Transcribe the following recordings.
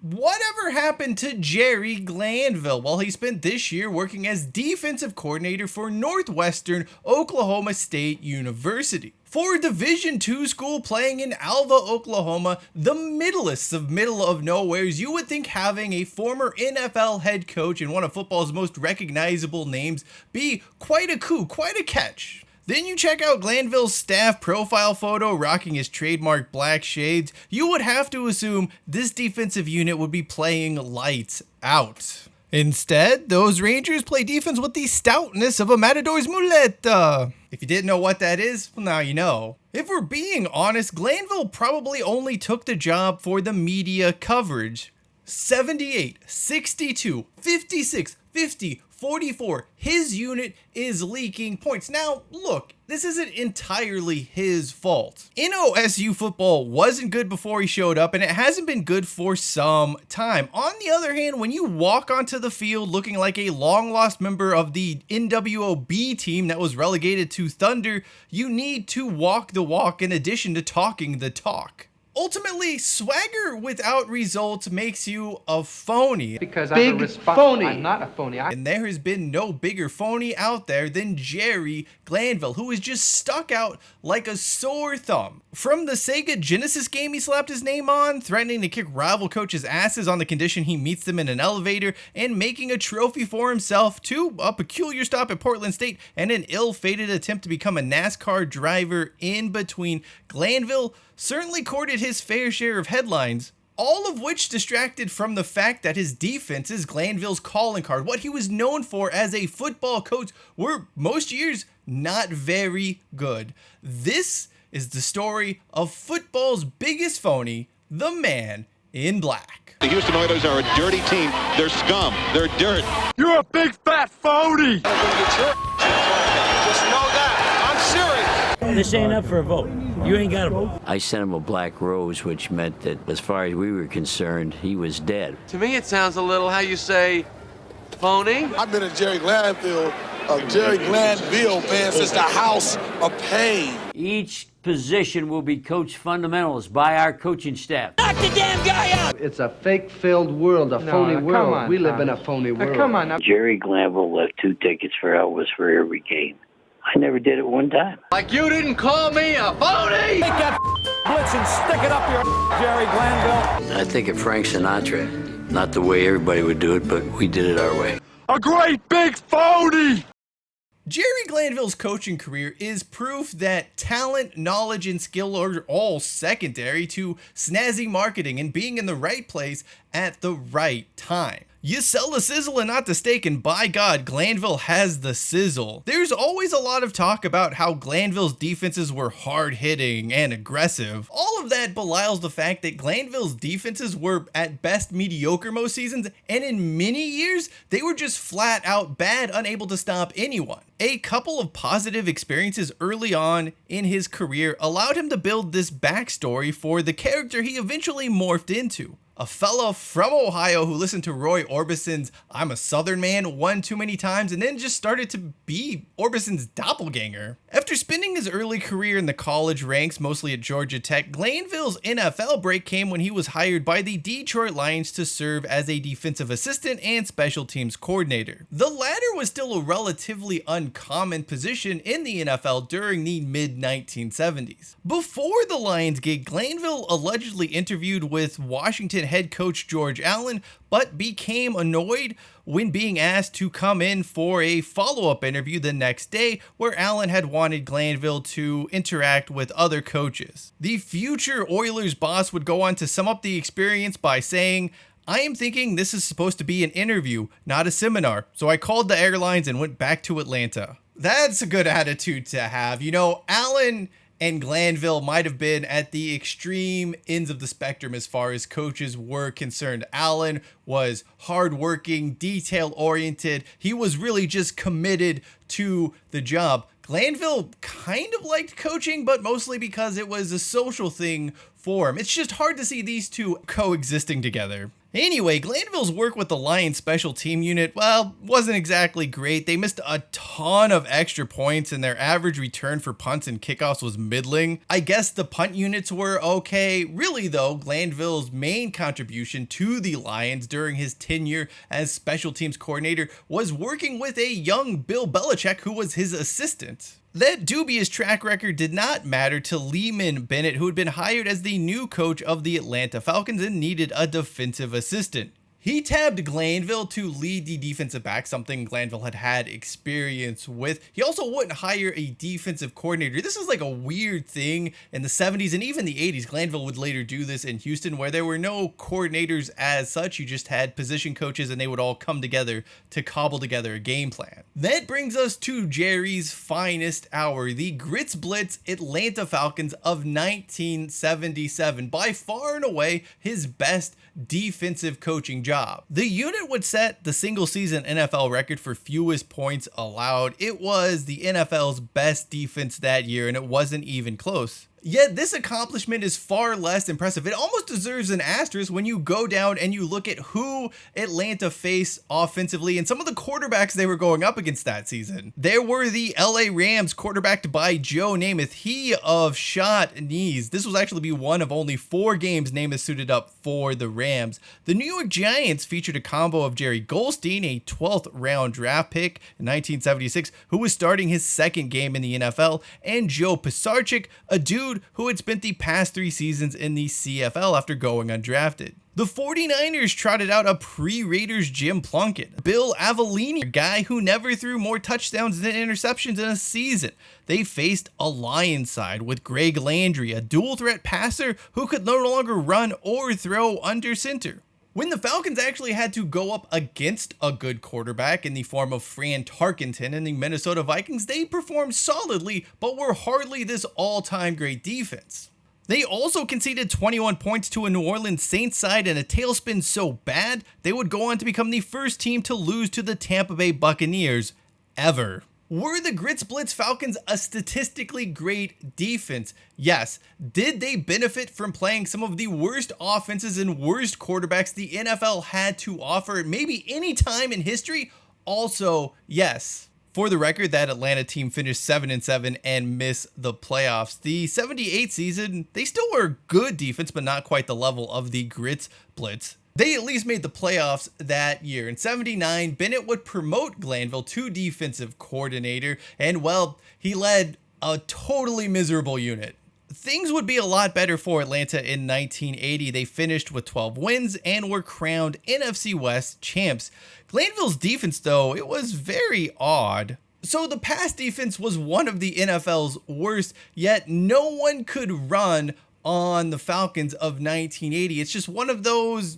Whatever happened to Jerry Glanville? Well, he spent this year working as defensive coordinator for Northwestern Oklahoma State University. For a Division II school playing in Alva, Oklahoma, the middlest of middle of nowheres, you would think having a former NFL head coach and one of football's most recognizable names be quite a coup, quite a catch. Then you check out Glanville's staff profile photo rocking his trademark black shades, you would have to assume this defensive unit would be playing lights out. Instead, those Rangers play defense with the stoutness of a matador's muleta. If you didn't know what that is, well, now you know. If we're being honest, Glanville probably only took the job for the media coverage. 78, 62, 56, 50, 44, his unit is leaking points. Now, look, this isn't entirely his fault. NOSU football wasn't good before he showed up, and it hasn't been good for some time. On the other hand, when you walk onto the field looking like a long-lost member of the NWOB team that was relegated to Thunder, you need to walk the walk in addition to talking the talk. Ultimately, swagger without results makes you a phony. Because I'm a phony. I'm not a phony. And there has been no bigger phony out there than Jerry Glanville, who is just stuck out like a sore thumb. From the Sega Genesis game he slapped his name on, threatening to kick rival coaches' asses on the condition he meets them in an elevator, and making a trophy for himself, to a peculiar stop at Portland State and an ill-fated attempt to become a NASCAR driver in between, Glanville certainly courted his fair share of headlines, all of which distracted from the fact that his defense is Glanville's calling card. What he was known for as a football coach were most years not very good. This is the story of football's biggest phony, the man in black. The Houston Oilers are a dirty team. They're scum. They're dirt. You're a big fat phony! Just know that. I'm serious. This ain't up for a vote. You ain't got a vote. I sent him a black rose, which meant that as far as we were concerned, he was dead. To me, it sounds a little, how you say, phony. I've been a Jerry Glanville fan since the House of Pain. Each position will be coached fundamentals by our coaching staff. Knock the damn guy out! It's a fake-filled world, a phony world. On, we live in a phony world. Come on now. Jerry Glanville left 2 tickets for Elvis for every game. I never did it one time. Like you didn't call me a phony! Take that blitz and stick it up your Jerry Glanville. I think of Frank Sinatra. Not the way everybody would do it, but we did it our way. A great big phony! Jerry Glanville's coaching career is proof that talent, knowledge, and skill are all secondary to snazzy marketing and being in the right place at the right time. You sell the sizzle and not the steak, and by God, Glanville has the sizzle. There's always a lot of talk about how Glanville's defenses were hard-hitting and aggressive. All of that belies the fact that Glanville's defenses were at best mediocre most seasons, and in many years, they were just flat out bad, unable to stop anyone. A couple of positive experiences early on in his career allowed him to build this backstory for the character he eventually morphed into. A fella from Ohio who listened to Roy Orbison's "I'm a Southern Man" one too many times and then just started to be Orbison's doppelganger. After spending his early career in the college ranks, mostly at Georgia Tech, Glanville's NFL break came when he was hired by the Detroit Lions to serve as a defensive assistant and special teams coordinator. The latter was still a relatively uncommon position in the NFL during the mid-1970s. Before the Lions gig, Glanville allegedly interviewed with Washington head coach George Allen, but became annoyed when being asked to come in for a follow-up interview the next day where Allen had wanted Glanville to interact with other coaches. The future Oilers boss would go on to sum up the experience by saying, "I am thinking this is supposed to be an interview, not a seminar, so I called the airlines and went back to Atlanta." That's a good attitude to have. You know, Allen and Glanville might have been at the extreme ends of the spectrum as far as coaches were concerned. Allen was hardworking, detail-oriented. He was really just committed to the job. Glanville kind of liked coaching, but mostly because it was a social thing for him. It's just hard to see these two coexisting together. Anyway, Glanville's work with the Lions special team unit, well, wasn't exactly great. They missed a ton of extra points and their average return for punts and kickoffs was middling. I guess the punt units were okay. Really though, Glanville's main contribution to the Lions during his tenure as special teams coordinator was working with a young Bill Belichick who was his assistant. That dubious track record did not matter to Lehman Bennett, who had been hired as the new coach of the Atlanta Falcons and needed a defensive assistant. He tabbed Glanville to lead the defensive back, something Glanville had had experience with. He also wouldn't hire a defensive coordinator. This is like a weird thing in the 70s and even the 80s. Glanville would later do this in Houston, where there were no coordinators as such. You just had position coaches and they would all come together to cobble together a game plan. That brings us to Jerry's finest hour, the Gritz Blitz Atlanta Falcons of 1977. By far and away his best defensive coaching job. The unit would set the single season NFL record for fewest points allowed. It was the NFL's best defense that year, and it wasn't even close. Yet this accomplishment is far less impressive. It almost deserves an asterisk when you go down and you look at who Atlanta faced offensively and some of the quarterbacks they were going up against that season. There were the LA Rams, quarterbacked by Joe Namath, he of shot knees. This was actually be one of only 4 games Namath suited up for the Rams. The New York Giants featured a combo of Jerry Goldstein, a 12th round draft pick in 1976, who was starting his second game in the NFL, and Joe Pisarcik, a dude who had spent the past 3 seasons in the CFL after going undrafted. The 49ers trotted out a pre-Raiders Jim Plunkett, Bill Avellini, a guy who never threw more touchdowns than interceptions in a season. They faced a Lions side with Greg Landry, a dual-threat passer who could no longer run or throw under center. When the Falcons actually had to go up against a good quarterback in the form of Fran Tarkenton and the Minnesota Vikings, they performed solidly, but were hardly this all-time great defense. They also conceded 21 points to a New Orleans Saints side in a tailspin so bad, they would go on to become the first team to lose to the Tampa Bay Buccaneers ever. Were the Gritz Blitz Falcons a statistically great defense? Yes. Did they benefit from playing some of the worst offenses and worst quarterbacks the NFL had to offer maybe any time in history? Also, yes. For the record, that Atlanta team finished 7-7 and missed the playoffs. The 78 season, they still were good defense, but not quite the level of the Gritz Blitz. They at least made the playoffs that year. In 79, Bennett would promote Glanville to defensive coordinator, and well, he led a totally miserable unit. Things would be a lot better for Atlanta in 1980. They finished with 12 wins and were crowned NFC West champs. Glanville's defense, though, it was very odd. So the pass defense was one of the NFL's worst, yet no one could run on the Falcons of 1980. It's just one of those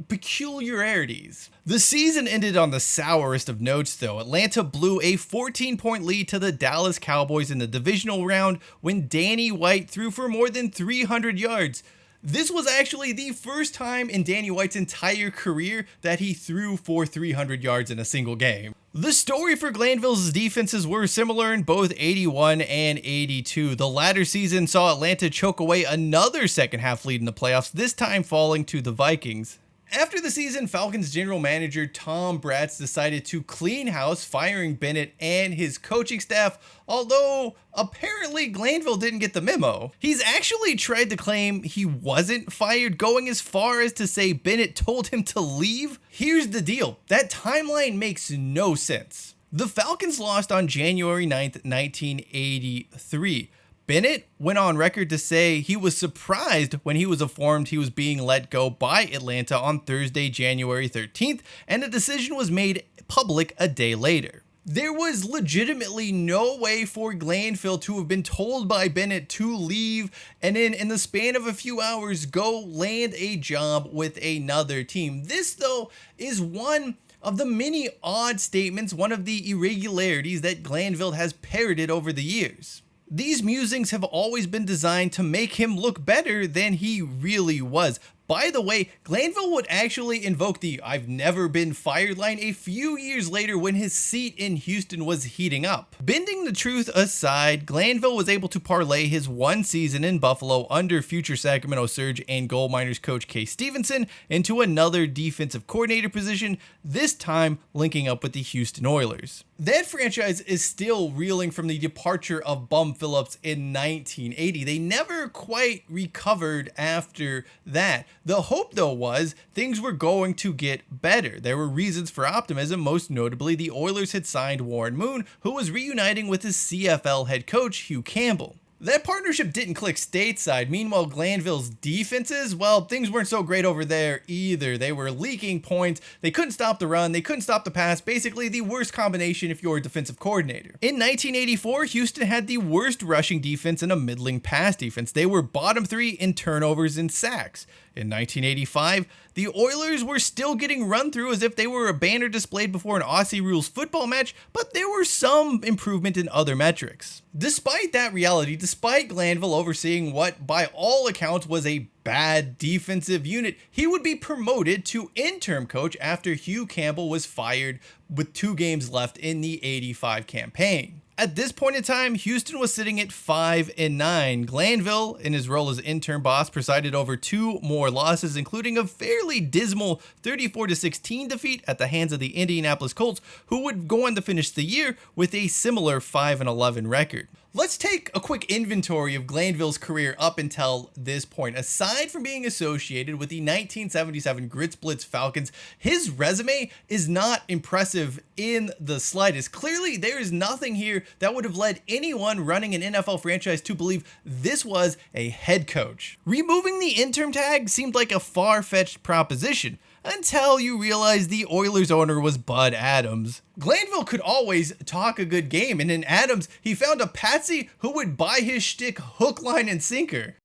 peculiarities. The season ended on the sourest of notes though. Atlanta blew a 14-point lead to the Dallas Cowboys in the divisional round when Danny White threw for more than 300 yards. This was actually the first time in Danny White's entire career that he threw for 300 yards in a single game. The story for Glanville's defenses were similar in both 81 and 82. The latter season saw Atlanta choke away another second half lead in the playoffs, this time falling to the Vikings. After the season, Falcons general manager Tom Bratz decided to clean house, firing Bennett and his coaching staff, although apparently Glanville didn't get the memo. He's actually tried to claim he wasn't fired, going as far as to say Bennett told him to leave. Here's the deal, that timeline makes no sense. The Falcons lost on January 9th, 1983. Bennett went on record to say he was surprised when he was informed he was being let go by Atlanta on Thursday, January 13th, and the decision was made public a day later. There was legitimately no way for Glanville to have been told by Bennett to leave and then in the span of a few hours go land a job with another team. This, though, is one of the many odd statements, one of the irregularities that Glanville has parroted over the years. These musings have always been designed to make him look better than he really was. By the way, Glanville would actually invoke the "I've never been fired" line a few years later when his seat in Houston was heating up. Bending the truth aside, Glanville was able to parlay his one season in Buffalo under future Sacramento Surge and Gold Miners coach Kay Stevenson into another defensive coordinator position, this time linking up with the Houston Oilers. That franchise is still reeling from the departure of Bum Phillips in 1980. They never quite recovered after that. The hope, though, was things were going to get better. There were reasons for optimism, most notably the Oilers had signed Warren Moon, who was reuniting with his CFL head coach, Hugh Campbell. That partnership didn't click stateside. Meanwhile, Glanville's defenses, well, things weren't so great over there either. They were leaking points. They couldn't stop the run. They couldn't stop the pass. Basically, the worst combination if you're a defensive coordinator. In 1984, Houston had the worst rushing defense and a middling pass defense. They were bottom 3 in turnovers and sacks. In 1985, the Oilers were still getting run through as if they were a banner displayed before an Aussie Rules football match, but there were some improvement in other metrics. Despite that reality, despite Glanville overseeing what by all accounts was a bad defensive unit, he would be promoted to interim coach after Hugh Campbell was fired with 2 games left in the 85 campaign. At this point in time, Houston was sitting at 5-9. Glanville, in his role as interim boss, presided over 2 more losses, including a fairly dismal 34-16 defeat at the hands of the Indianapolis Colts, who would go on to finish the year with a similar 5-11 record. Let's take a quick inventory of Glanville's career up until this point. Aside from being associated with the 1977 Gritz Blitz Falcons, his resume is not impressive in the slightest. Clearly, there is nothing here that would have led anyone running an NFL franchise to believe this was a head coach. Removing the interim tag seemed like a far-fetched proposition, until you realize the Oilers owner was Bud Adams. Glanville could always talk a good game, and in Adams, he found a patsy who would buy his shtick hook, line, and sinker.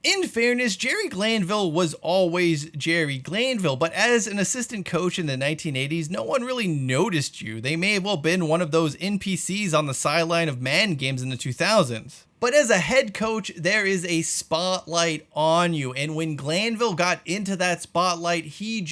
In fairness, Jerry Glanville was always Jerry Glanville, but as an assistant coach in the 1980s, no one really noticed you. They may have well been one of those NPCs on the sideline of Madden games in the 2000s. But as a head coach, there is a spotlight on you. And when Glanville got into that spotlight, he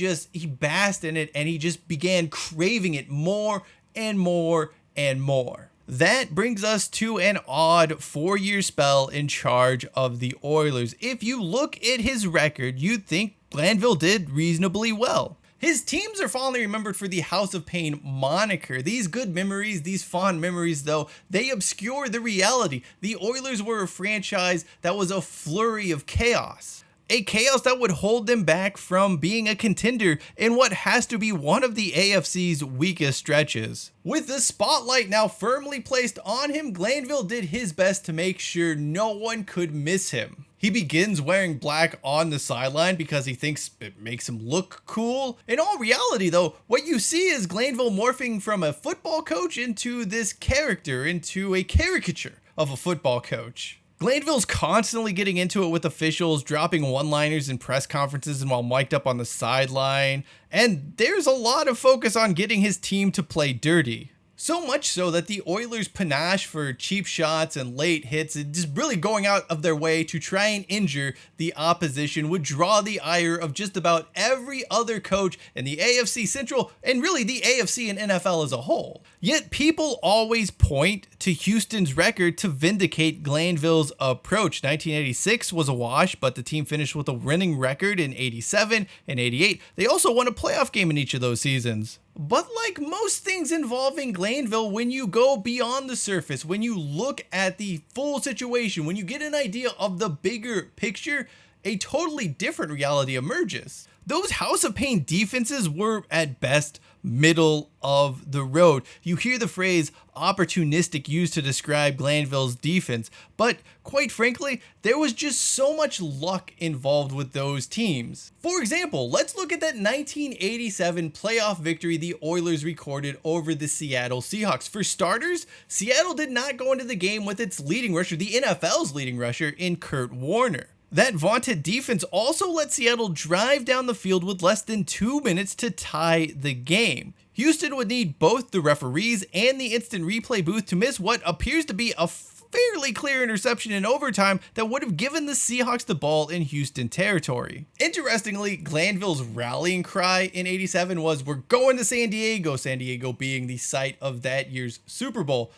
basked in it and he just began craving it more and more and more. That brings us to an odd 4-year spell in charge of the Oilers. If you look at his record, you'd think Glanville did reasonably well. His teams are fondly remembered for the House of Pain moniker. These good memories, these fond memories, though, they obscure the reality. The Oilers were a franchise that was a flurry of chaos. A chaos that would hold them back from being a contender in what has to be one of the AFC's weakest stretches. With the spotlight now firmly placed on him, Glanville did his best to make sure no one could miss him. He begins wearing black on the sideline because he thinks it makes him look cool. In all reality, though, what you see is Glanville morphing from a football coach into this character, into a caricature of a football coach. Glanville's constantly getting into it with officials, dropping one-liners in press conferences and while mic'd up on the sideline, and there's a lot of focus on getting his team to play dirty. So much so that the Oilers' panache for cheap shots and late hits and just really going out of their way to try and injure the opposition would draw the ire of just about every other coach in the AFC Central and really the AFC and NFL as a whole. Yet people always point to Houston's record to vindicate Glanville's approach. 1986 was a wash, but the team finished with a winning record in 87 and 88. They also won a playoff game in each of those seasons. But like most things involving Glanville, when you go beyond the surface, when you look at the full situation, when you get an idea of the bigger picture, a totally different reality emerges. Those House of Pain defenses were at best middle of the road. You hear the phrase opportunistic used to describe Glanville's defense, but quite frankly, there was just so much luck involved with those teams. For example, let's look at that 1987 playoff victory the Oilers recorded over the Seattle Seahawks. For starters, Seattle did not go into the game with its leading rusher, the NFL's leading rusher, in Kurt Warner. That vaunted defense also let Seattle drive down the field with less than 2 minutes to tie the game. Houston would need both the referees and the instant replay booth to miss what appears to be a fairly clear interception in overtime that would have given the Seahawks the ball in Houston territory. Interestingly, Glanville's rallying cry in '87 was, "We're going to San Diego being the site of that year's Super Bowl.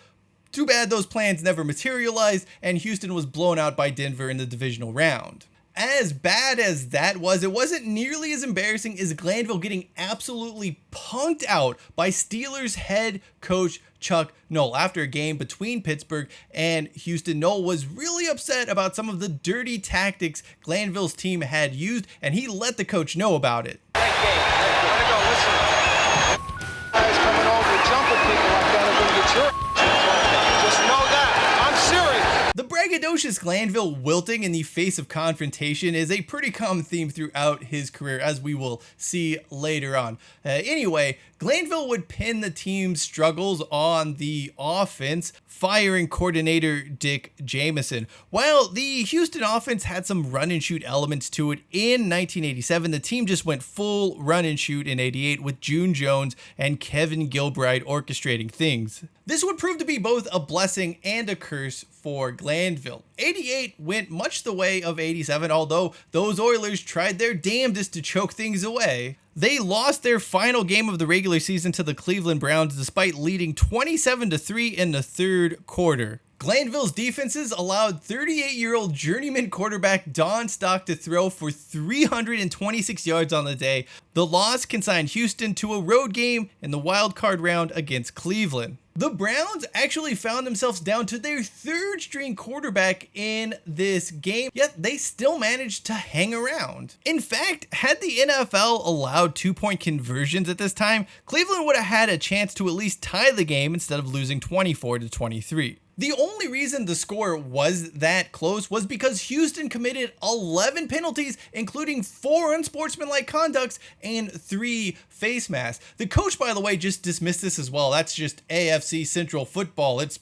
Too bad those plans never materialized, and Houston was blown out by Denver in the divisional round. As bad as that was, it wasn't nearly as embarrassing as Glanville getting absolutely punked out by Steelers head coach Chuck Noll after a game between Pittsburgh and Houston. Noll was really upset about some of the dirty tactics Glanville's team had used, and he let the coach know about it. Guys coming over jumping people like that are going to get your just know that. I'm serious. The braggadocious Glanville wilting in the face of confrontation is a pretty common theme throughout his career, as we will see later on. Anyway, Glanville would pin the team's struggles on the offense, firing coordinator Dick Jamieson. While the Houston offense had some run and shoot elements to it in 1987, the team just went full run and shoot in '88 with June Jones and Kevin Gilbride orchestrating things. This would prove to be both a blessing and a curse for Glanville. '88 went much the way of '87, although those Oilers tried their damnedest to choke things away. They lost their final game of the regular season to the Cleveland Browns despite leading 27-3 in the third quarter. Glanville's defenses allowed 38-year-old journeyman quarterback Don Stock to throw for 326 yards on the day. The loss consigned Houston to a road game in the wild card round against Cleveland. The Browns actually found themselves down to their third string quarterback in this game, yet they still managed to hang around. In fact, had the NFL allowed 2-point conversions at this time, Cleveland would have had a chance to at least tie the game instead of losing 24-23. The only reason the score was that close was because Houston committed 11 penalties, including 4 unsportsmanlike conducts and 3 face masks. The coach, by the way, just dismissed this as well. That's just AFC Central football. It's,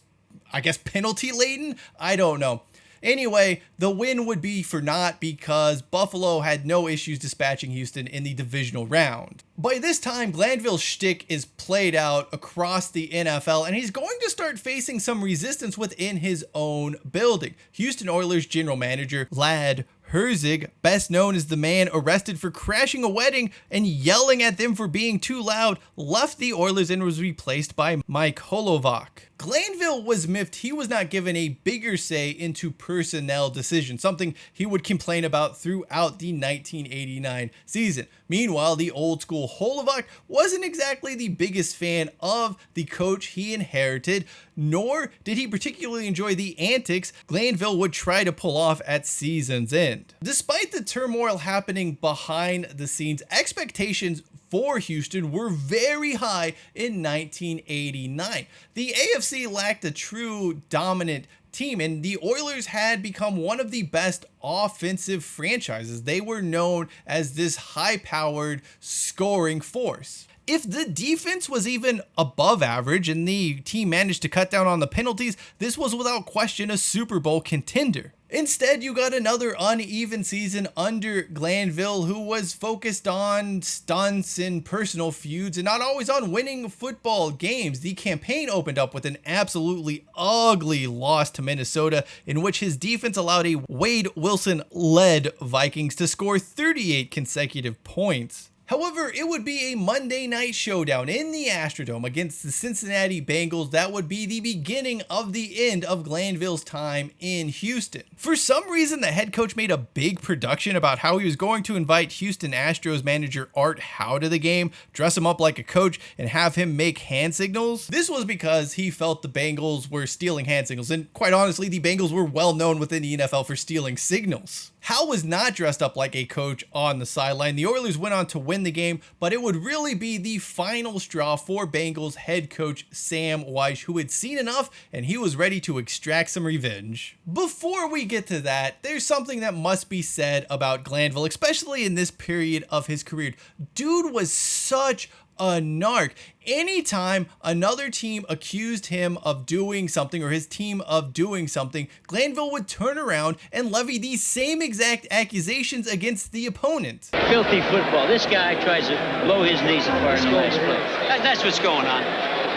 I guess, penalty laden? I don't know. Anyway, the win would be for naught because Buffalo had no issues dispatching Houston in the divisional round. By this time, Glanville's shtick is played out across the NFL, and he's going to start facing some resistance within his own building. Houston Oilers general manager Lad Herzig, best known as the man arrested for crashing a wedding and yelling at them for being too loud, left the Oilers and was replaced by Mike Holovac. Glanville was miffed he was not given a bigger say into personnel decisions, something he would complain about throughout the 1989 season. Meanwhile, the old school Holovac wasn't exactly the biggest fan of the coach he inherited, nor did he particularly enjoy the antics Glanville would try to pull off at season's end. Despite the turmoil happening behind the scenes, expectations for Houston were very high in 1989. The AFC lacked a true dominant team, and the Oilers had become one of the best offensive franchises. They were known as this high-powered scoring force. If the defense was even above average and the team managed to cut down on the penalties, this was without question a Super Bowl contender. Instead, you got another uneven season under Glanville, who was focused on stunts and personal feuds and not always on winning football games. The campaign opened up with an absolutely ugly loss to Minnesota, in which his defense allowed a Wade Wilson-led Vikings to score 38 consecutive points. However, it would be a Monday night showdown in the Astrodome against the Cincinnati Bengals that would be the beginning of the end of Glanville's time in Houston. For some reason, the head coach made a big production about how he was going to invite Houston Astros manager Art Howe to the game, dress him up like a coach, and have him make hand signals. This was because he felt the Bengals were stealing hand signals, and quite honestly, the Bengals were well known within the NFL for stealing signals. Howe was not dressed up like a coach on the sideline. The Oilers went on to win the game, but it would really be the final straw for Bengals head coach Sam Wyche, who had seen enough and he was ready to extract some revenge. Before we get to that, there's something that must be said about Glanville, especially in this period of his career. Dude was such a narc. Anytime another team accused him of doing something or his team of doing something, Glanville would turn around and levy these same exact accusations against the opponent. Filthy football. This guy tries to blow his knees apart in the last play. That's what's going on.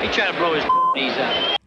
He tried to blow his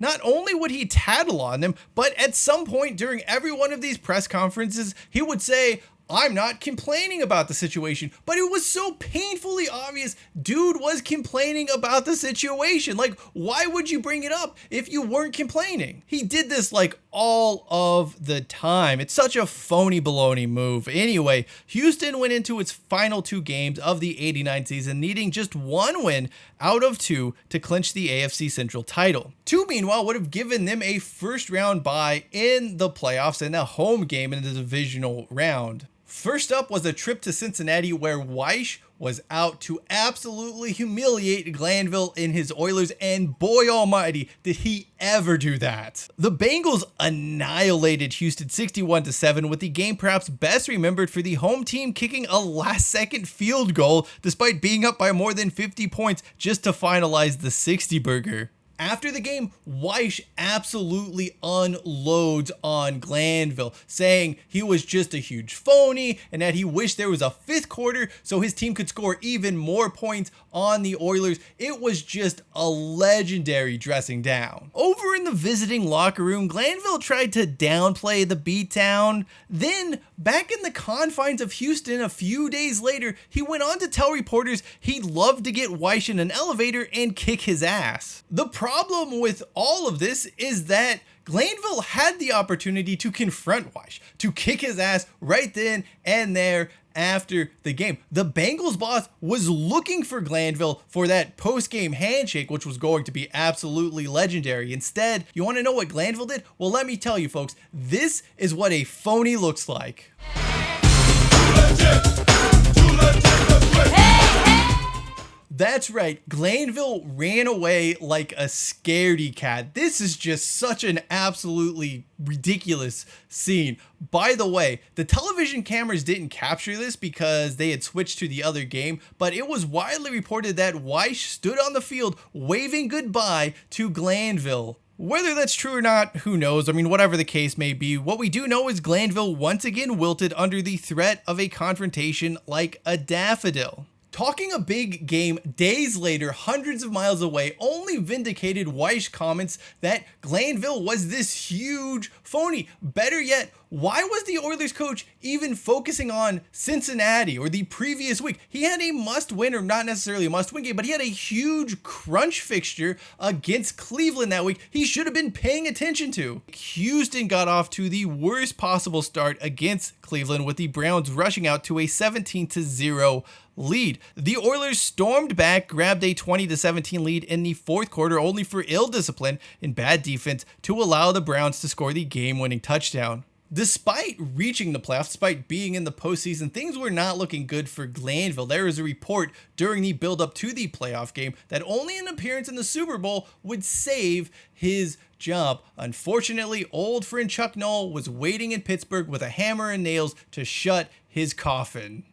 Not only would he tattle on them, but at some point during every one of these press conferences, he would say, "I'm not complaining about the situation," but it was so painfully obvious dude was complaining about the situation. Like, why would you bring it up if you weren't complaining? He did this like all of the time. It's such a phony baloney move. Anyway, Houston went into its final 2 games of the '89 season, needing just 1 win out of 2 to clinch the AFC Central title. 2, meanwhile, would have given them a first round bye in the playoffs and a home game in the divisional round. First up was a trip to Cincinnati where Weish was out to absolutely humiliate Glanville in his Oilers, and boy almighty, did he ever do that. The Bengals annihilated Houston 61-7, with the game perhaps best remembered for the home team kicking a last-second field goal despite being up by more than 50 points just to finalize the 60-burger. After the game, Weish absolutely unloads on Glanville, saying he was just a huge phony and that he wished there was a 5th quarter so his team could score even more points on the Oilers. It was just a legendary dressing down. Over in the visiting locker room, Glanville tried to downplay the beatdown. Then, back in the confines of Houston a few days later, he went on to tell reporters he'd love to get Weish in an elevator and kick his ass. The problem with all of this is that Glanville had the opportunity to confront Weish, to kick his ass right then and there after the game. The Bengals boss was looking for Glanville for that post-game handshake, which was going to be absolutely legendary. Instead, you want to know what Glanville did? Well, let me tell you folks, this is what a phony looks like. That's right, Glanville ran away like a scaredy cat. This is just such an absolutely ridiculous scene. By the way, the television cameras didn't capture this because they had switched to the other game, but it was widely reported that Weish stood on the field waving goodbye to Glanville. Whether that's true or not, who knows? I mean, whatever the case may be, what we do know is Glanville once again wilted under the threat of a confrontation like a daffodil. Talking a big game days later, hundreds of miles away, only vindicated Weish comments that Glanville was this huge phony. Better yet, why was the Oilers coach even focusing on Cincinnati or the previous week? He had a must-win, or not necessarily a must-win game, but he had a huge crunch fixture against Cleveland that week he should have been paying attention to. Houston got off to the worst possible start against Cleveland, with the Browns rushing out to a 17-0 lead. The Oilers stormed back, grabbed a 20-17 lead in the 4th quarter, only for ill discipline and bad defense to allow the Browns to score the game-winning touchdown. Despite reaching the playoffs, despite being in the postseason, things were not looking good for Glanville. There was a report during the build-up to the playoff game that only an appearance in the Super Bowl would save his job. Unfortunately, old friend Chuck Noll was waiting in Pittsburgh with a hammer and nails to shut his coffin.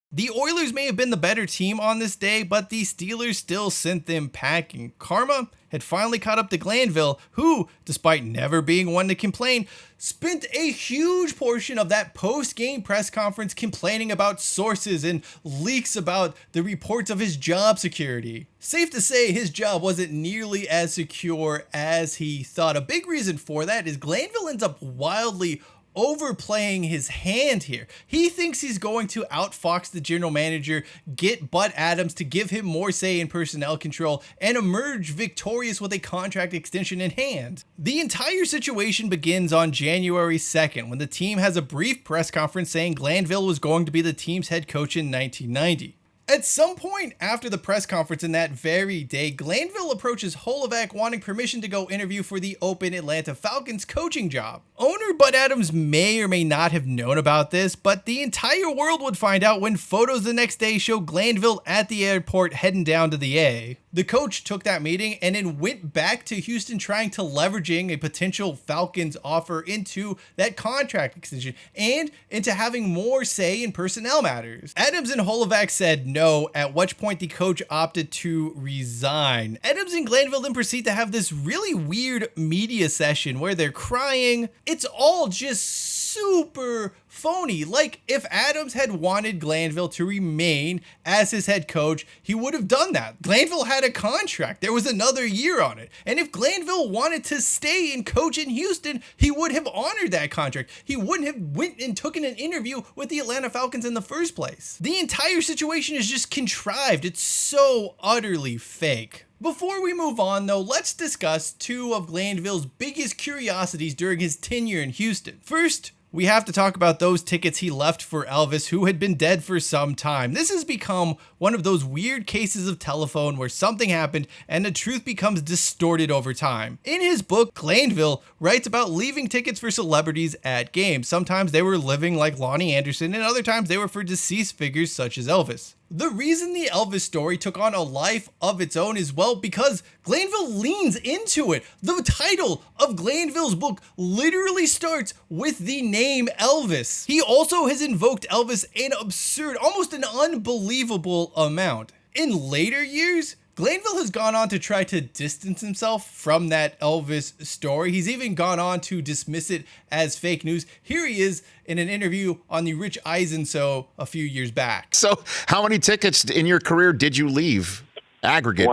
The Oilers may have been the better team on this day, but the Steelers still sent them packing. Karma had finally caught up to Glanville, who, despite never being one to complain, spent a huge portion of that post-game press conference complaining about sources and leaks about the reports of his job security. Safe to say his job wasn't nearly as secure as he thought. A big reason for that is Glanville ends up wildly overplaying his hand here. He thinks he's going to outfox the general manager, get Bud Adams to give him more say in personnel control, and emerge victorious with a contract extension in hand. The entire situation begins on January 2nd, when the team has a brief press conference saying Glanville was going to be the team's head coach in 1990. At some point after the press conference in that very day, Glanville approaches Holovac wanting permission to go interview for the open Atlanta Falcons coaching job. Owner Bud Adams may or may not have known about this, but the entire world would find out when photos the next day show Glanville at the airport heading down to the A. The coach took that meeting and then went back to Houston trying to leveraging a potential Falcons offer into that contract extension and into having more say in personnel matters. Adams and Holovac said no, at which point the coach opted to resign. Adams and Glanville then proceed to have this really weird media session where they're crying. It's all just super phony. Like, if Adams had wanted Glanville to remain as his head coach, he would have done that. Glanville had a contract. There was another year on it. And if Glanville wanted to stay and coach in Houston, he would have honored that contract. He wouldn't have went and taken an interview with the Atlanta Falcons in the first place. The entire situation is just contrived. It's so utterly fake. Before we move on though, let's discuss two of Glanville's biggest curiosities during his tenure in Houston. First, we have to talk about those tickets he left for Elvis, who had been dead for some time. This has become one of those weird cases of telephone where something happened and the truth becomes distorted over time. In his book, Glanville writes about leaving tickets for celebrities at games. Sometimes they were living like Lonnie Anderson, and other times they were for deceased figures such as Elvis. The reason the Elvis story took on a life of its own is, well, because Glanville leans into it. The title of Glanville's book literally starts with the name Elvis. He also has invoked Elvis an absurd, almost an unbelievable amount. In later years, Glanville has gone on to try to distance himself from that Elvis story. He's even gone on to dismiss it as fake news. Here he is in an interview on the Rich Eisen Show a few years back. So how many tickets in your career did you leave aggregate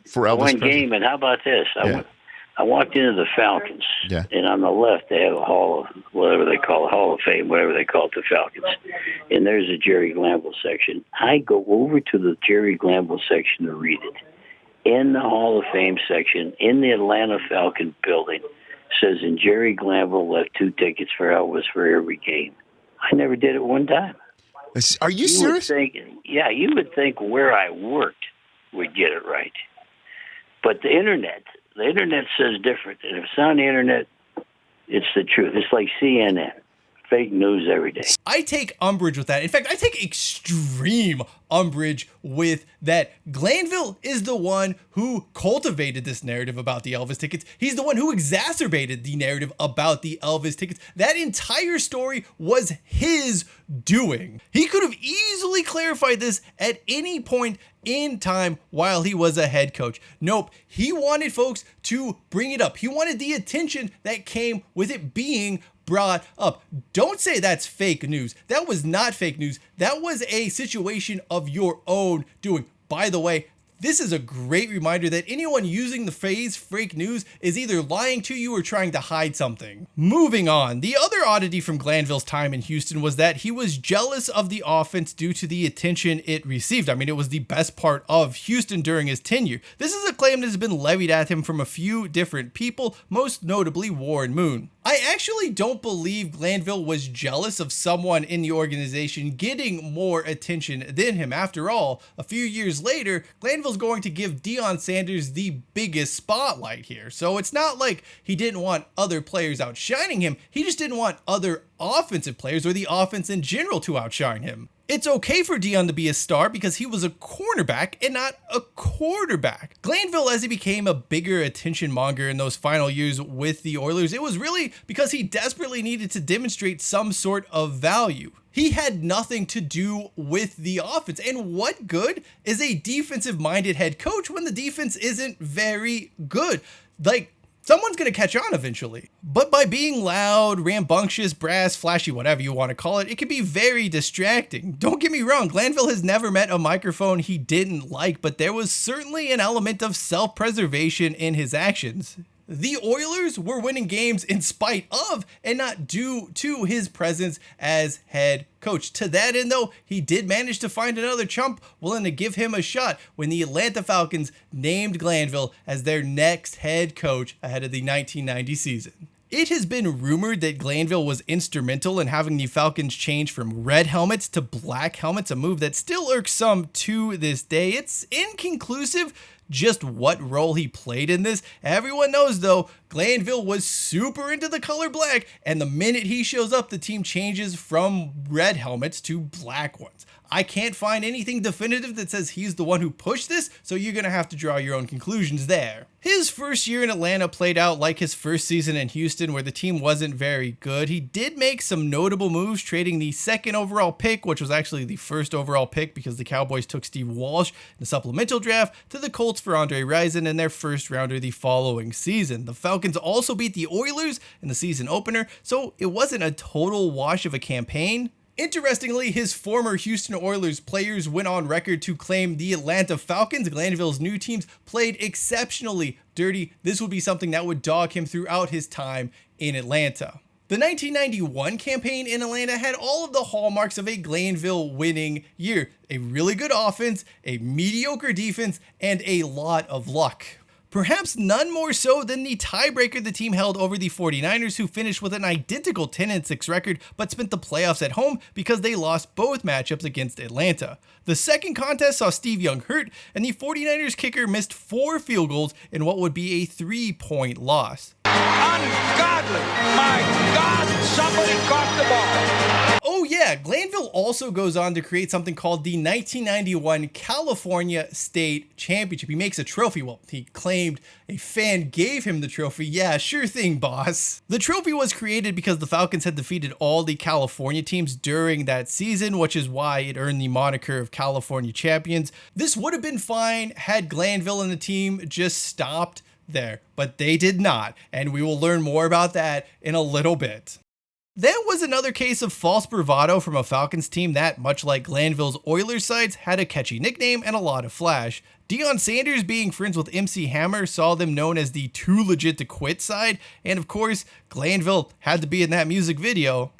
for Elvis? One game, and how about this? I walked into the Falcons, and on the left they have a Hall of, whatever they call it, Hall of Fame, whatever they call it, the Falcons. And there's a Jerry Glanville section. I go over to the Jerry Glanville section to read it. In the Hall of Fame section, in the Atlanta Falcon building, says, and Jerry Glanville left 2 tickets for Elvis for every game. I never did it one time. Are you serious? You would think where I worked would get it right. But the internet says different. And if it's on the internet, it's the truth. It's like CNN. Fake news every day. I take umbrage with that. In fact, I take extreme umbrage with that. Glanville is the one who cultivated this narrative about the Elvis tickets. He's the one who exacerbated the narrative about the Elvis tickets. That entire story was his doing. He could have easily clarified this at any point in time while he was a head coach. Nope, he wanted folks to bring it up. He wanted the attention that came with it being brought up. Don't say that's fake news. That was not fake news. That was a situation of your own doing. By the way, this is a great reminder that anyone using the phrase fake news is either lying to you or trying to hide something. Moving on, the other oddity from Glanville's time in Houston was that he was jealous of the offense due to the attention it received. I mean, it was the best part of Houston during his tenure. This is a claim that has been levied at him from a few different people, most notably Warren Moon. I actually don't believe Glanville was jealous of someone in the organization getting more attention than him. After all, a few years later, Glanville's going to give Deion Sanders the biggest spotlight here. So it's not like he didn't want other players outshining him. He just didn't want other offensive players or the offense in general to outshine him. It's okay for Deion to be a star because he was a cornerback and not a quarterback. Glanville, as he became a bigger attention monger in those final years with the Oilers, it was really because he desperately needed to demonstrate some sort of value. He had nothing to do with the offense. And what good is a defensive-minded head coach when the defense isn't very good? Like, someone's going to catch on eventually. But by being loud, rambunctious, brass, flashy, whatever you want to call it, it can be very distracting. Don't get me wrong, Glanville has never met a microphone he didn't like, but there was certainly an element of self-preservation in his actions. The Oilers were winning games in spite of and not due to his presence as head coach. To that end, though, he did manage to find another chump willing to give him a shot when the Atlanta Falcons named Glanville as their next head coach ahead of the 1990 season. It has been rumored that Glanville was instrumental in having the Falcons change from red helmets to black helmets, a move that still irks some to this day. It's inconclusive just what role he played in this. Everyone knows, though, Glanville was super into the color black, and the minute he shows up, the team changes from red helmets to black ones. I can't find anything definitive that says he's the one who pushed this, so you're going to have to draw your own conclusions there. His first year in Atlanta played out like his first season in Houston, where the team wasn't very good. He did make some notable moves, trading the 2nd overall pick, which was actually the 1st overall pick because the Cowboys took Steve Walsh in the supplemental draft, to the Colts for Andre Rison in their 1st rounder the following season. The Falcons also beat the Oilers in the season opener, so it wasn't a total wash of a campaign. Interestingly, his former Houston Oilers players went on record to claim the Atlanta Falcons, Glanville's new teams, played exceptionally dirty. This would be something that would dog him throughout his time in Atlanta. The 1991 campaign in Atlanta had all of the hallmarks of a Glanville winning year. A really good offense, a mediocre defense, and a lot of luck. Perhaps none more so than the tiebreaker the team held over the 49ers, who finished with an identical 10-6 record but spent the playoffs at home because they lost both matchups against Atlanta. The second contest saw Steve Young hurt, and the 49ers kicker missed 4 field goals in what would be a 3-point loss. Ungodly! My God, somebody caught the ball! Oh yeah, Glanville also goes on to create something called the 1991 California State Championship. He makes a trophy. Well, he claimed a fan gave him the trophy. Yeah, sure thing, boss. The trophy was created because the Falcons had defeated all the California teams during that season, which is why it earned the moniker of California champions. This would have been fine had Glanville and the team just stopped there, but they did not, and we will learn more about that in a little bit. That was another case of false bravado from a Falcons team that, much like Glanville's Oilers sides, had a catchy nickname and a lot of flash. Deion Sanders, being friends with MC Hammer, saw them known as the too legit to quit side, and of course, Glanville had to be in that music video.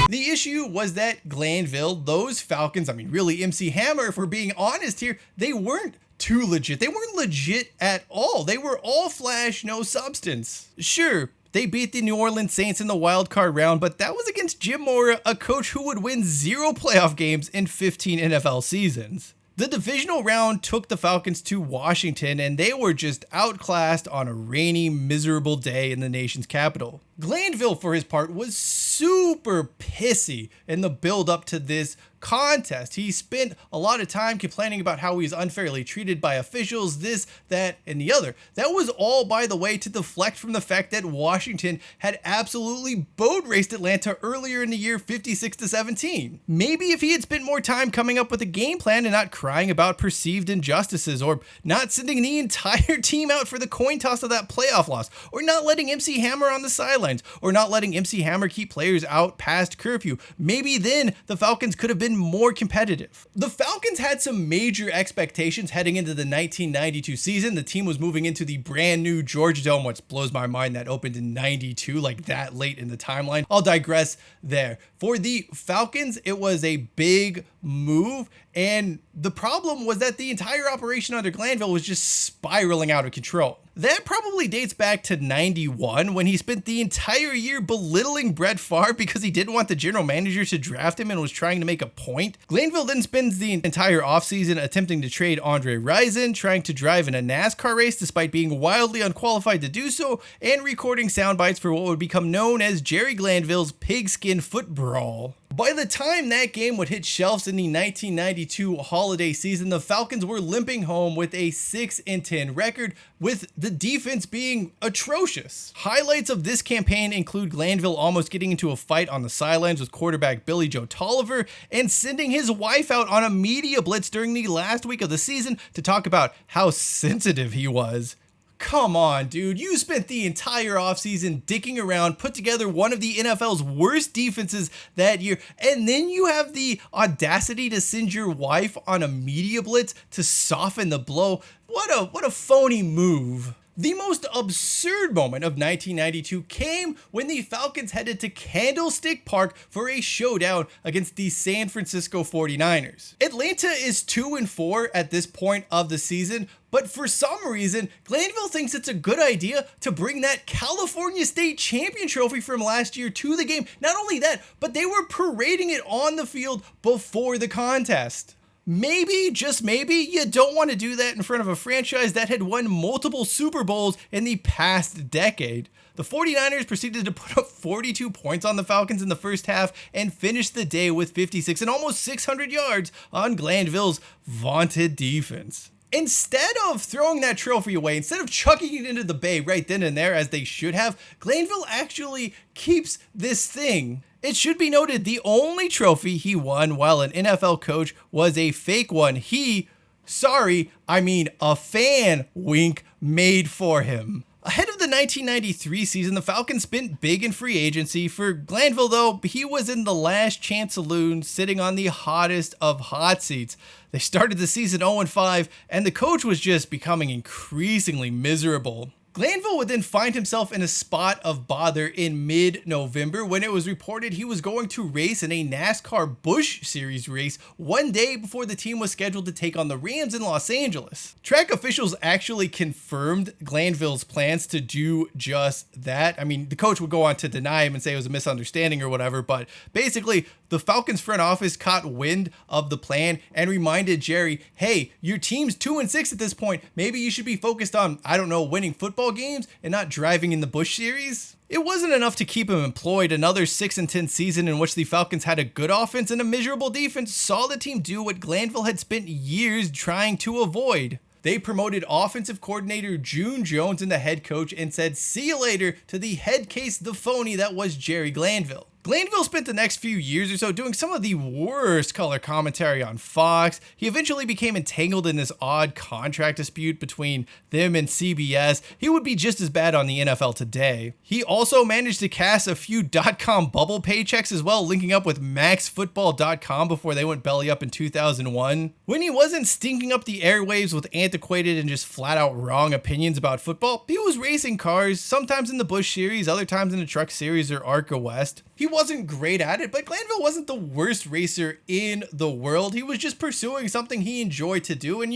The issue was that Glanville, those Falcons, I mean really MC Hammer, if we're being honest here, they weren't too legit. They weren't legit at all. They were all flash, no substance. Sure, they beat the New Orleans Saints in the wild card round, but that was against Jim Mora, a coach who would win 0 playoff games in 15 NFL seasons. The divisional round took the Falcons to Washington, and they were just outclassed on a rainy, miserable day in the nation's capital. Glanville, for his part, was super pissy in the build up to this contest. He spent a lot of time complaining about how he was unfairly treated by officials, this, that, and the other. That was all, by the way, to deflect from the fact that Washington had absolutely boat raced Atlanta earlier in the year 56-17. Maybe if he had spent more time coming up with a game plan and not crying about perceived injustices, or not sending the entire team out for the coin toss of that playoff loss, or not letting MC Hammer on the sidelines, or not letting MC Hammer keep players out past curfew, maybe then the Falcons could have been more competitive. The Falcons had some major expectations heading into the 1992 season. The team was moving into the brand new Georgia Dome, which blows my mind that opened in 92, like that late in the timeline. I'll digress there. For the Falcons, it was a big move, and the problem was that the entire operation under Glanville was just spiraling out of control. That probably dates back to 91, when he spent the entire year belittling Brett Favre because he didn't want the general manager to draft him and was trying to make a point. Glanville then spends the entire offseason attempting to trade Andre Rison, trying to drive in a NASCAR race despite being wildly unqualified to do so, and recording sound bites for what would become known as Jerry Glanville's Pigskin Foot Brawl. By the time that game would hit shelves in the 1992 holiday season, the Falcons were limping home with a 6-10 record, with the defense being atrocious. Highlights of this campaign include Glanville almost getting into a fight on the sidelines with quarterback Billy Joe Tolliver, and sending his wife out on a media blitz during the last week of the season to talk about how sensitive he was. Come on, dude. You spent the entire offseason dicking around, put together one of the NFL's worst defenses that year, and then you have the audacity to send your wife on a media blitz to soften the blow. What a phony move. The most absurd moment of 1992 came when the Falcons headed to Candlestick Park for a showdown against the San Francisco 49ers. Atlanta is 2-4 at this point of the season, but for some reason, Glanville thinks it's a good idea to bring that California State Champion trophy from last year to the game. Not only that, but they were parading it on the field before the contest. Maybe, just maybe, you don't want to do that in front of a franchise that had won multiple Super Bowls in the past decade. The 49ers proceeded to put up 42 points on the Falcons in the first half and finished the day with 56 and almost 600 yards on Glanville's vaunted defense. Instead of throwing that trophy away, instead of chucking it into the bay right then and there as they should have, Glanville actually keeps this thing. It should be noted the only trophy he won while an NFL coach was a fake one a fan wink made for him. Ahead of the 1993 season, the Falcons spent big in free agency. For Glanville, though, he was in the last chance saloon, sitting on the hottest of hot seats. They started the season 0-5, and the coach was just becoming increasingly miserable. Glanville would then find himself in a spot of bother in mid-November when it was reported he was going to race in a NASCAR Busch Series race one day before the team was scheduled to take on the Rams in Los Angeles. Track officials actually confirmed Glanville's plans to do just that. I mean, the coach would go on to deny him and say it was a misunderstanding or whatever, but basically, the Falcons front office caught wind of the plan and reminded Jerry, hey, your team's 2-6 at this point. Maybe you should be focused on, winning football games and not driving in the Busch Series. It wasn't enough to keep him employed. Another 6-10 season in which the Falcons had a good offense and a miserable defense saw the team do what Glanville had spent years trying to avoid. They promoted offensive coordinator June Jones and the head coach and said, see you later to the head case, the phony that was Jerry Glanville. Glanville spent the next few years or so doing some of the worst color commentary on Fox. He eventually became entangled in this odd contract dispute between them and CBS. He would be just as bad on the NFL Today. He also managed to cash a few .com bubble paychecks as well, linking up with maxfootball.com before they went belly up in 2001. When he wasn't stinking up the airwaves with antiquated and just flat out wrong opinions about football, he was racing cars, sometimes in the Busch Series, other times in the Truck Series or ARCA West. He wasn't great at it, but Glanville wasn't the worst racer in the world. He was just pursuing something he enjoyed to do, and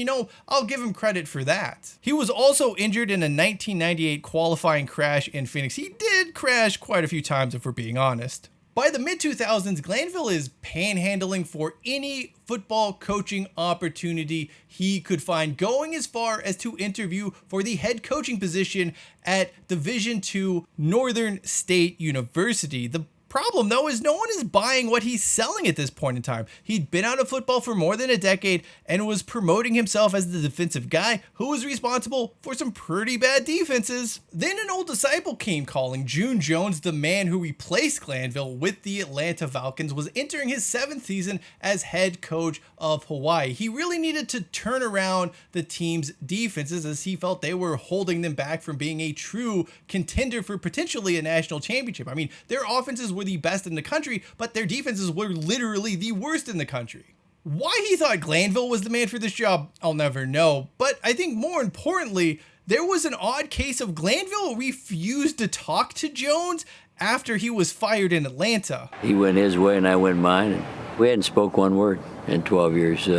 I'll give him credit for that. He was also injured in a 1998 qualifying crash in Phoenix. He did crash quite a few times, if we're being honest. By the mid-2000s, Glanville is panhandling for any football coaching opportunity he could find, going as far as to interview for the head coaching position at Division II Northern State University. The problem, though, is no one is buying what he's selling at this point in time. He'd been out of football for more than a decade and was promoting himself as the defensive guy who was responsible for some pretty bad defenses. Then an old disciple came calling. June Jones, the man who replaced Glanville with the Atlanta Falcons, was entering his 7th season as head coach of Hawaii. He really needed to turn around the team's defenses as he felt they were holding them back from being a true contender for potentially a national championship. I mean, their offenses were the best in the country, but their defenses were literally the worst in the country. Why he thought Glanville was the man for this job, I'll never know. But I think more importantly, there was an odd case of Glanville refused to talk to Jones after he was fired in Atlanta. He went his way and I went mine, and we hadn't spoke one word in 12 years.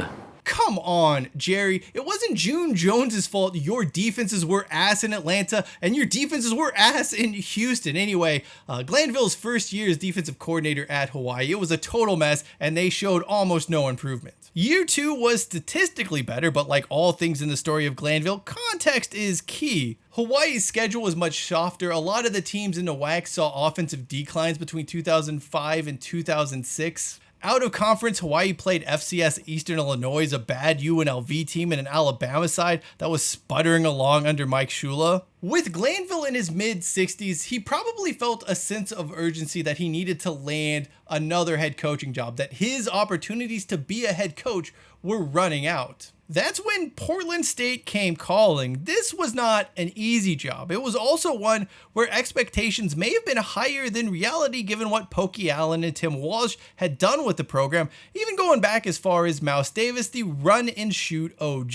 Come on, Jerry. It wasn't June Jones's fault your defenses were ass in Atlanta and your defenses were ass in Houston. Anyway, Glanville's first year as defensive coordinator at Hawaii, it was a total mess and they showed almost no improvement. Year 2 was statistically better, but like all things in the story of Glanville, context is key. Hawaii's schedule was much softer. A lot of the teams in the WAC saw offensive declines between 2005 and 2006. Out of conference, Hawaii played FCS Eastern Illinois, a bad UNLV team, and an Alabama side that was sputtering along under Mike Shula. With Glanville in his mid-60s, he probably felt a sense of urgency that he needed to land another head coaching job, that his opportunities to be a head coach were running out. That's when Portland State came calling. This was not an easy job. It was also one where expectations may have been higher than reality given what Pokey Allen and Tim Walsh had done with the program, even going back as far as Mouse Davis, the run-and-shoot OG.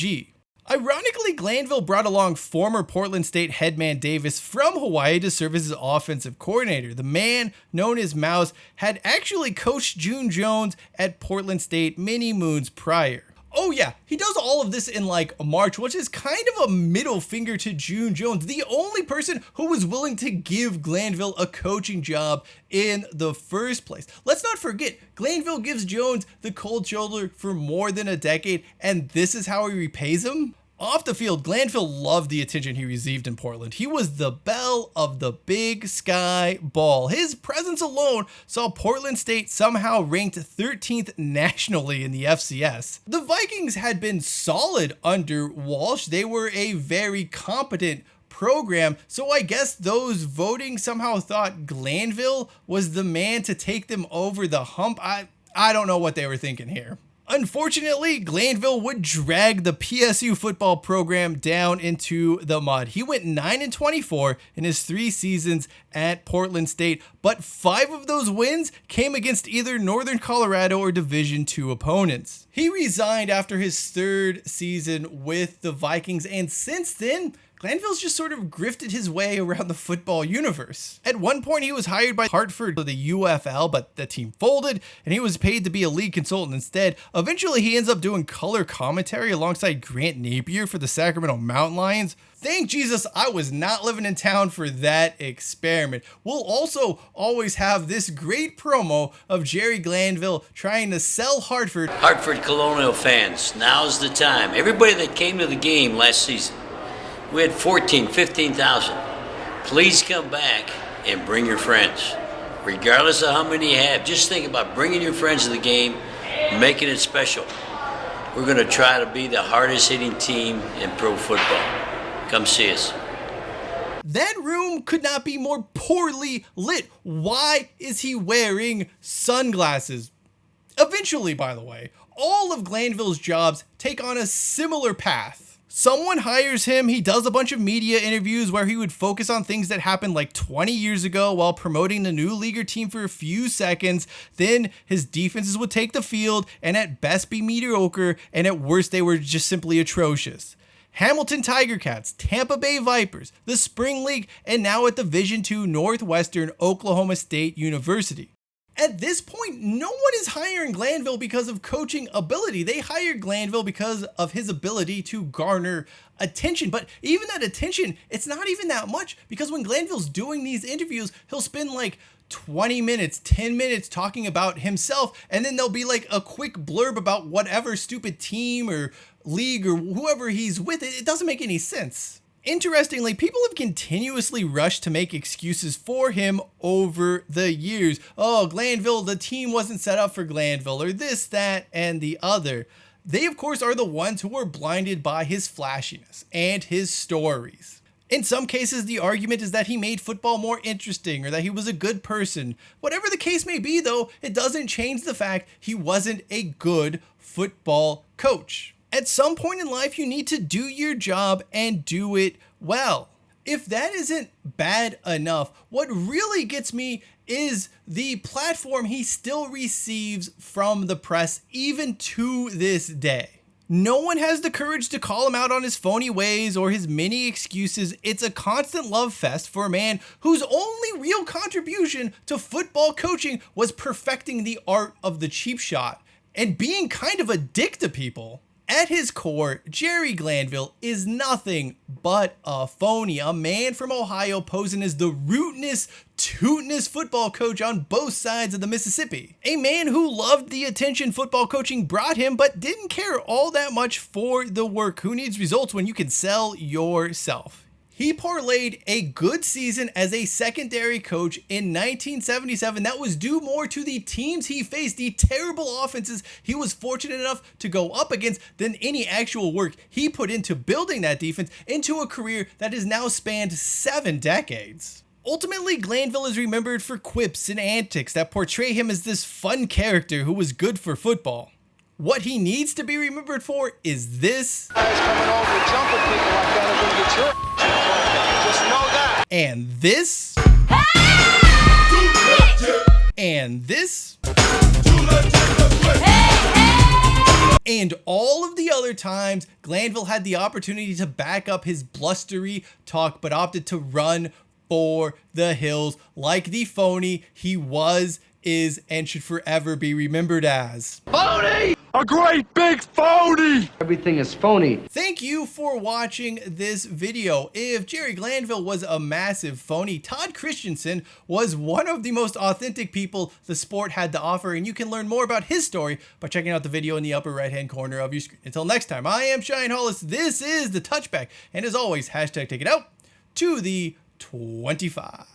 Ironically, Glanville brought along former Portland State headman Davis from Hawaii to serve as his offensive coordinator. The man, known as Mouse, had actually coached June Jones at Portland State many moons prior. Oh yeah, he does all of this in like March, which is kind of a middle finger to June Jones, the only person who was willing to give Glanville a coaching job in the first place. Let's not forget, Glanville gives Jones the cold shoulder for more than a decade, and this is how he repays him? Off the field, Glanville loved the attention he received in Portland. He was the belle of the Big Sky Ball. His presence alone saw Portland State somehow ranked 13th nationally in the FCS. The Vikings had been solid under Walsh. They were a very competent program, so I guess those voting somehow thought Glanville was the man to take them over the hump. I don't know what they were thinking here. Unfortunately, Glanville would drag the PSU football program down into the mud. He went 9-24 in his 3 seasons at Portland State, but 5 of those wins came against either Northern Colorado or Division II opponents. He resigned after his 3rd season with the Vikings, and since then, Glanville's just sort of grifted his way around the football universe. At one point, he was hired by Hartford for the UFL, but the team folded, and he was paid to be a lead consultant instead. Eventually, he ends up doing color commentary alongside Grant Napier for the Sacramento Mountain Lions. Thank Jesus I was not living in town for that experiment. We'll also always have this great promo of Jerry Glanville trying to sell Hartford. Hartford Colonial fans, now's the time. Everybody that came to the game last season, we had 15,000. Please come back and bring your friends. Regardless of how many you have, just think about bringing your friends to the game, making it special. We're going to try to be the hardest hitting team in pro football. Come see us. That room could not be more poorly lit. Why is he wearing sunglasses? Eventually, by the way, all of Glanville's jobs take on a similar path. Someone hires him, he does a bunch of media interviews where he would focus on things that happened like 20 years ago while promoting the new leaguer team for a few seconds. Then his defenses would take the field and at best be mediocre, and at worst they were just simply atrocious. Hamilton Tiger Cats, Tampa Bay Vipers, the Spring League, and now at Division II Northwestern Oklahoma State University. At this point, no one is hiring Glanville because of coaching ability. They hired Glanville because of his ability to garner attention. But even that attention, it's not even that much, because when Glanville's doing these interviews, he'll spend like 20 minutes, 10 minutes talking about himself, and then there'll be like a quick blurb about whatever stupid team or league or whoever he's with. It doesn't make any sense. Interestingly, people have continuously rushed to make excuses for him over the years. Oh, Glanville, the team wasn't set up for Glanville, or this, that, and the other. They, of course, are the ones who were blinded by his flashiness and his stories. In some cases, the argument is that he made football more interesting or that he was a good person. Whatever the case may be, though, it doesn't change the fact he wasn't a good football coach. At some point in life, you need to do your job and do it well. If that isn't bad enough, what really gets me is the platform he still receives from the press, even to this day. No one has the courage to call him out on his phony ways or his many excuses. It's a constant love fest for a man whose only real contribution to football coaching was perfecting the art of the cheap shot and being kind of a dick to people. At his core, Jerry Glanville is nothing but a phony, a man from Ohio posing as the rootinest, tootinest football coach on both sides of the Mississippi. A man who loved the attention football coaching brought him, but didn't care all that much for the work. Who needs results when you can sell yourself? He parlayed a good season as a secondary coach in 1977 that was due more to the teams he faced, the terrible offenses he was fortunate enough to go up against, than any actual work he put into building that defense into a career that has now spanned 7 decades. Ultimately, Glanville is remembered for quips and antics that portray him as this fun character who was good for football. What he needs to be remembered for is this. Guys coming over, jumping people like that are going to get your just know that. And this. And this. And all of the other times Glanville had the opportunity to back up his blustery talk, but opted to run for the hills like the phony he was is and should forever be remembered as Phony! A great big phony! Everything is phony. Thank you for watching this video. If Jerry Glanville was a massive phony, Todd Christensen was one of the most authentic people the sport had to offer, and you can learn more about his story by checking out the video in the upper right-hand corner of your screen. Until next time, I am Cheyenne Hollis, this is The Touchback, and as always, hashtag take it out to the 25.